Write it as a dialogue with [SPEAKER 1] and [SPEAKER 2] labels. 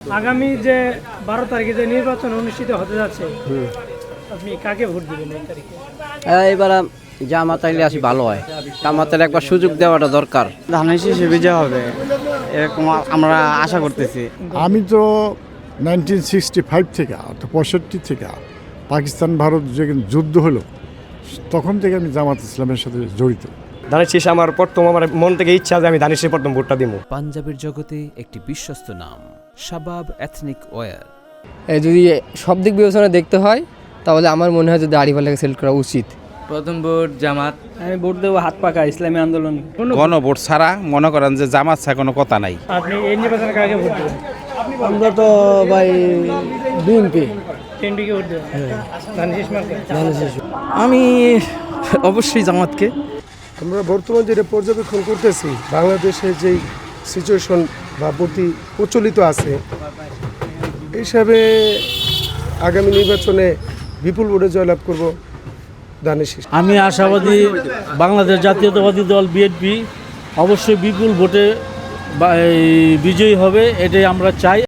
[SPEAKER 1] আগামী যে 12 তারিখে যে নির্বাচন অনুষ্ঠিত হতে যাচ্ছে, আপনি কাকে ভোট দিবেন এই তারিখে?
[SPEAKER 2] এবার জামাত আইলে আসি ভালো হয়। জামাতের একবার সুযোগ দেওয়াটা দরকার।
[SPEAKER 3] ধানের হিসেবে যা হবে এরকম আমরা আশা করতেছি।
[SPEAKER 4] আমি তো 1965 থেকে অর্থাৎ 65 থেকে পাকিস্তান ভারত যে যুদ্ধ হলো তখন থেকে আমি জামাত ইসলামের সাথে জড়িত।
[SPEAKER 5] ধানের শীষ আমার প্রথম আমার মন থেকে ইচ্ছা যে আমি ধানের শীষে প্রথম ভোটটা দিব।
[SPEAKER 6] পাঞ্জাবের জগতে একটি বিশ্বস্ত নাম শাবাব এথনিক ওয়্যার।
[SPEAKER 7] যদি সব দিক বিবেচনা দেখতে হয় তাহলে আমার মনে হয় যে দাড়িপাল্লাকে সিলেক্ট করা উচিত।
[SPEAKER 8] প্রথম ভোট জামাত।
[SPEAKER 1] আমি ভোট দেবো হাত পাকা ইসলামী আন্দোলন।
[SPEAKER 9] গণভোট ছাড়া মনে করেন যে জামাত ছাড়া কোনো কথা নাই।
[SPEAKER 1] আপনি এই নির্বাচনে কাকে ভোট দেবেন?
[SPEAKER 2] আমরা তো ভাই বিএনপি।
[SPEAKER 1] কে ভোট দেবেন? ধানের শীষ মার্কা?
[SPEAKER 3] আমি অবশ্যই জামাতকে।
[SPEAKER 10] আমরা বর্তমান যেটা পর্যবেক্ষণ করতেছি বাংলাদেশে যেই সিচুয়েশন বা প্রচলিত আছে এই হিসাবে আগামী নির্বাচনে বিপুল ভোটে জয়লাভ করব ধানের শীষ।
[SPEAKER 11] আমি আশাবাদী বাংলাদেশ জাতীয়তাবাদী দল বিএনপি অবশ্যই বিপুল ভোটে বিজয়ী হবে, এটাই আমরা চাই।